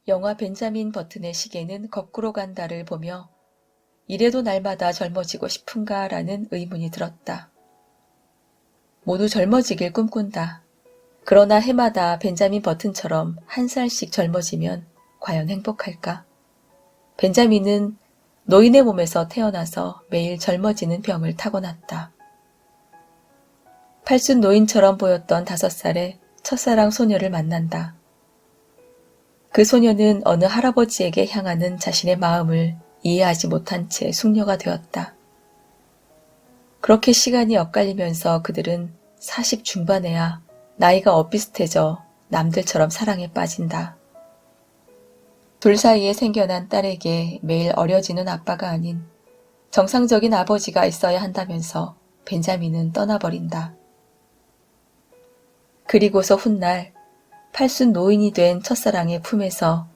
영화 벤자민 버튼의 시계는 거꾸로 간다를 보며 이래도 날마다 젊어지고 싶은가라는 의문이 들었다. 모두 젊어지길 꿈꾼다. 그러나 해마다 벤자민 버튼처럼 한 살씩 젊어지면 과연 행복할까? 벤자민은 노인의 몸에서 태어나서 매일 젊어지는 병을 타고났다. 팔순 노인처럼 보였던 5살의 첫사랑 소녀를 만난다. 그 소녀는 어느 할아버지에게 향하는 자신의 마음을 이해하지 못한 채 숙녀가 되었다. 그렇게 시간이 엇갈리면서 그들은 40 중반에야 나이가 엇비슷해져 남들처럼 사랑에 빠진다. 둘 사이에 생겨난 딸에게 매일 어려지는 아빠가 아닌 정상적인 아버지가 있어야 한다면서 벤자민은 떠나버린다. 그리고서 훗날 팔순 노인이 된 첫사랑의 품에서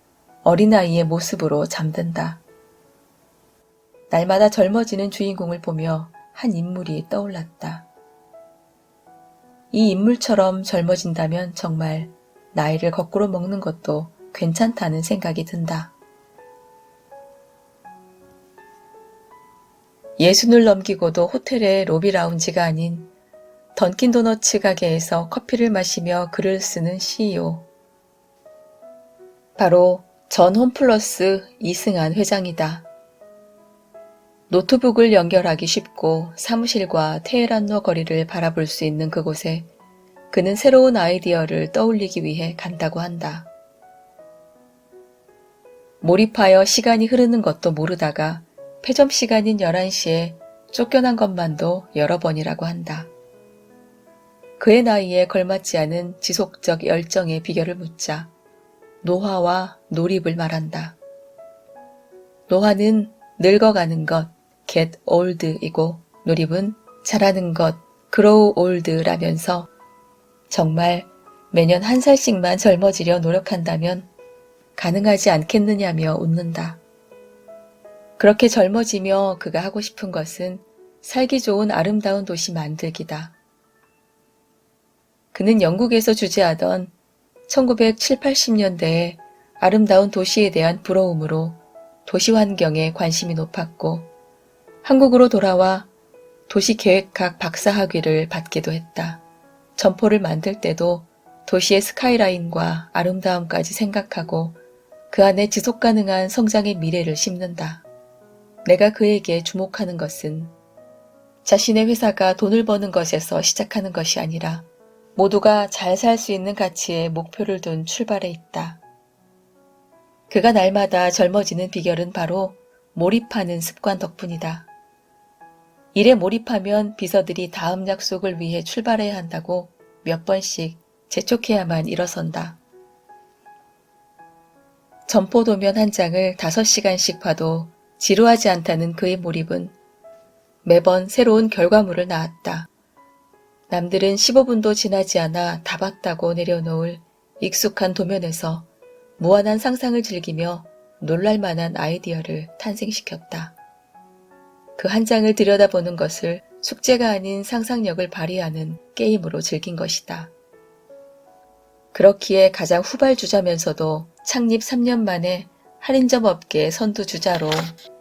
어린아이의 모습으로 잠든다. 날마다 젊어지는 주인공을 보며 한 인물이 떠올랐다. 이 인물처럼 젊어진다면 정말 나이를 거꾸로 먹는 것도 괜찮다는 생각이 든다. 60을 넘기고도 호텔의 로비 라운지가 아닌 던킨 도너츠 가게에서 커피를 마시며 글을 쓰는 CEO. 바로 전 홈플러스 이승한 회장이다. 노트북을 연결하기 쉽고 사무실과 테헤란로 거리를 바라볼 수 있는 그곳에 그는 새로운 아이디어를 떠올리기 위해 간다고 한다. 몰입하여 시간이 흐르는 것도 모르다가 폐점 시간인 11시에 쫓겨난 것만도 여러 번이라고 한다. 그의 나이에 걸맞지 않은 지속적 열정의 비결을 묻자 노화와 노립을 말한다. 노화는 늙어가는 것, get old이고 노립은 자라는 것, grow old라면서 정말 매년 한 살씩만 젊어지려 노력한다면 가능하지 않겠느냐며 웃는다. 그렇게 젊어지며 그가 하고 싶은 것은 살기 좋은 아름다운 도시 만들기다. 그는 영국에서 주재하던 1970, 80년대의 아름다운 도시에 대한 부러움으로 도시 환경에 관심이 높았고 한국으로 돌아와 도시계획학 박사학위를 받기도 했다. 점포를 만들 때도 도시의 스카이라인과 아름다움까지 생각하고 그 안에 지속가능한 성장의 미래를 심는다. 내가 그에게 주목하는 것은 자신의 회사가 돈을 버는 것에서 시작하는 것이 아니라 모두가 잘 살 수 있는 가치에 목표를 둔 출발에 있다. 그가 날마다 젊어지는 비결은 바로 몰입하는 습관 덕분이다. 일에 몰입하면 비서들이 다음 약속을 위해 출발해야 한다고 몇 번씩 재촉해야만 일어선다. 점포 도면 한 장을 5시간씩 봐도 지루하지 않다는 그의 몰입은 매번 새로운 결과물을 낳았다. 남들은 15분도 지나지 않아 다 봤다고 내려놓을 익숙한 도면에서 무한한 상상을 즐기며 놀랄만한 아이디어를 탄생시켰다. 그 한 장을 들여다보는 것을 숙제가 아닌 상상력을 발휘하는 게임으로 즐긴 것이다. 그렇기에 가장 후발주자면서도 창립 3년 만에 할인점 업계 선두주자로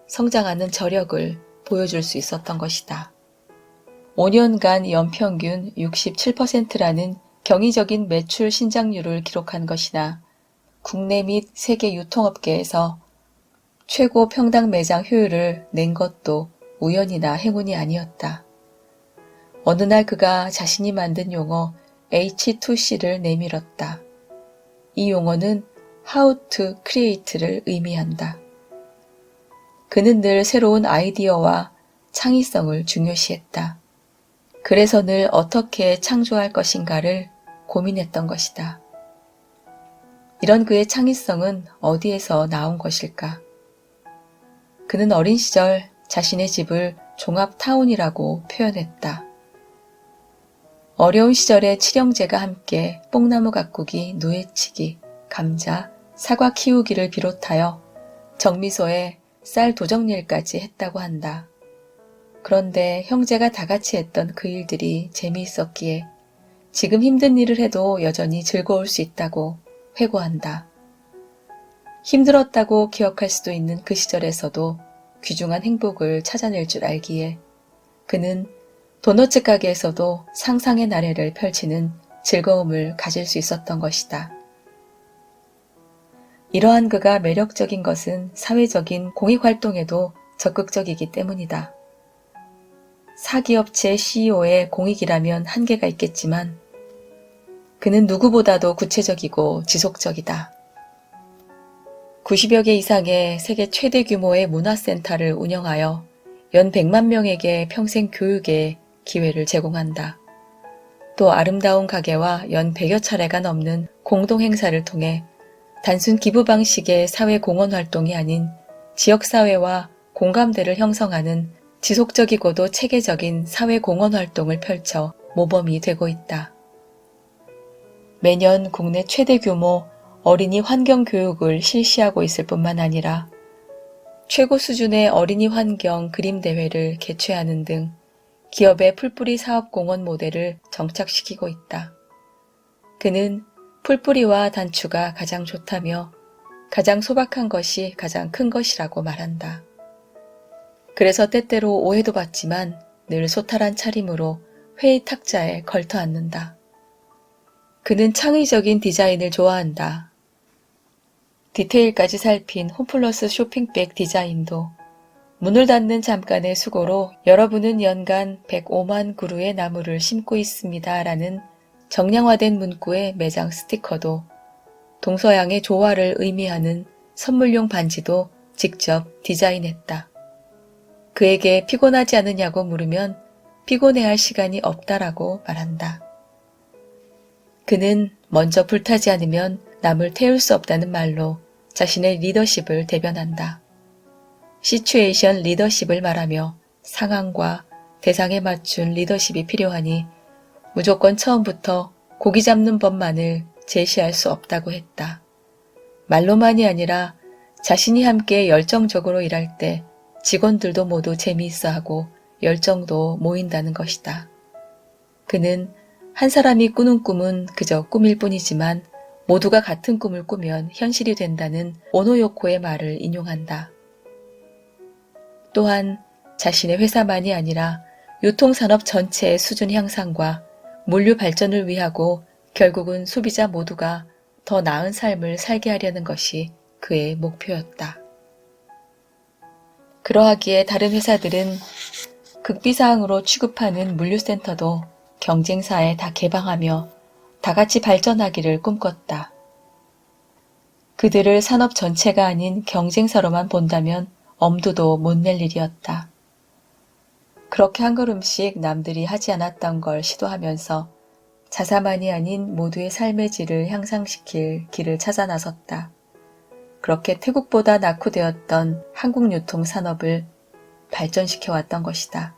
성장하는 저력을 보여줄 수 있었던 것이다. 5년간 연평균 67%라는 경이적인 매출 신장률을 기록한 것이나 국내 및 세계 유통업계에서 최고 평당 매장 효율을 낸 것도 우연이나 행운이 아니었다. 어느 날 그가 자신이 만든 용어 H2C를 내밀었다. 이 용어는 How to Create를 의미한다. 그는 늘 새로운 아이디어와 창의성을 중요시했다. 그래서 늘 어떻게 창조할 것인가를 고민했던 것이다. 이런 그의 창의성은 어디에서 나온 것일까? 그는 어린 시절 자신의 집을 종합타운이라고 표현했다. 어려운 시절에 칠형제가 함께 뽕나무 가꾸기, 누에치기, 감자, 사과 키우기를 비롯하여 정미소에 쌀 도정일까지 했다고 한다. 그런데 형제가 다 같이 했던 그 일들이 재미있었기에 지금 힘든 일을 해도 여전히 즐거울 수 있다고 회고한다. 힘들었다고 기억할 수도 있는 그 시절에서도 귀중한 행복을 찾아낼 줄 알기에 그는 도너츠 가게에서도 상상의 나래를 펼치는 즐거움을 가질 수 있었던 것이다. 이러한 그가 매력적인 것은 사회적인 공익활동에도 적극적이기 때문이다. 사기업체 CEO의 공익이라면 한계가 있겠지만 그는 누구보다도 구체적이고 지속적이다. 90여 개 이상의 세계 최대 규모의 문화센터를 운영하여 연 100만 명에게 평생 교육의 기회를 제공한다. 또 아름다운 가게와 연 100여 차례가 넘는 공동행사를 통해 단순 기부 방식의 사회공헌 활동이 아닌 지역사회와 공감대를 형성하는 지속적이고도 체계적인 사회공헌 활동을 펼쳐 모범이 되고 있다. 매년 국내 최대 규모 어린이 환경교육을 실시하고 있을 뿐만 아니라 최고 수준의 어린이 환경 그림 대회를 개최하는 등 기업의 풀뿌리 사업 공헌 모델을 정착시키고 있다. 그는 풀뿌리와 단추가 가장 좋다며 가장 소박한 것이 가장 큰 것이라고 말한다. 그래서 때때로 오해도 받지만 늘 소탈한 차림으로 회의 탁자에 걸터 앉는다. 그는 창의적인 디자인을 좋아한다. 디테일까지 살핀 홈플러스 쇼핑백 디자인도 문을 닫는 잠깐의 수고로 여러분은 연간 105만 그루의 나무를 심고 있습니다. 라는 정량화된 문구의 매장 스티커도 동서양의 조화를 의미하는 선물용 반지도 직접 디자인했다. 그에게 피곤하지 않느냐고 물으면 피곤해할 시간이 없다라고 말한다. 그는 먼저 불타지 않으면 남을 태울 수 없다는 말로 자신의 리더십을 대변한다. 시츄에이션 리더십을 말하며 상황과 대상에 맞춘 리더십이 필요하니 무조건 처음부터 고기 잡는 법만을 제시할 수 없다고 했다. 말로만이 아니라 자신이 함께 열정적으로 일할 때 직원들도 모두 재미있어하고 열정도 모인다는 것이다. 그는 한 사람이 꾸는 꿈은 그저 꿈일 뿐이지만 모두가 같은 꿈을 꾸면 현실이 된다는 오노요코의 말을 인용한다. 또한 자신의 회사만이 아니라 유통산업 전체의 수준 향상과 물류 발전을 위하고 결국은 소비자 모두가 더 나은 삶을 살게 하려는 것이 그의 목표였다. 그러하기에 다른 회사들은 극비사항으로 취급하는 물류센터도 경쟁사에 다 개방하며 다 같이 발전하기를 꿈꿨다. 그들을 산업 전체가 아닌 경쟁사로만 본다면 엄두도 못 낼 일이었다. 그렇게 한 걸음씩 남들이 하지 않았던 걸 시도하면서 자사만이 아닌 모두의 삶의 질을 향상시킬 길을 찾아 나섰다. 그렇게 태국보다 낙후되었던 한국 유통산업을 발전시켜왔던 것이다.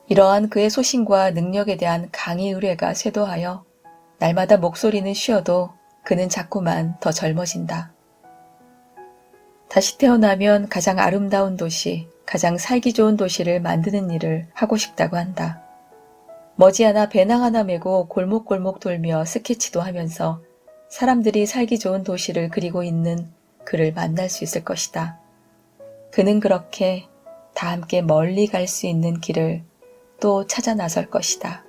이러한 그의 소신과 능력에 대한 강의 의뢰가 쇄도하여 날마다 목소리는 쉬어도 그는 자꾸만 더 젊어진다. 다시 태어나면 가장 아름다운 도시, 가장 살기 좋은 도시를 만드는 일을 하고 싶다고 한다. 머지않아 배낭 하나 메고 골목골목 돌며 스케치도 하면서 사람들이 살기 좋은 도시를 그리고 있는 그를 만날 수 있을 것이다. 그는 그렇게 다 함께 멀리 갈 수 있는 길을 또 찾아 나설 것이다.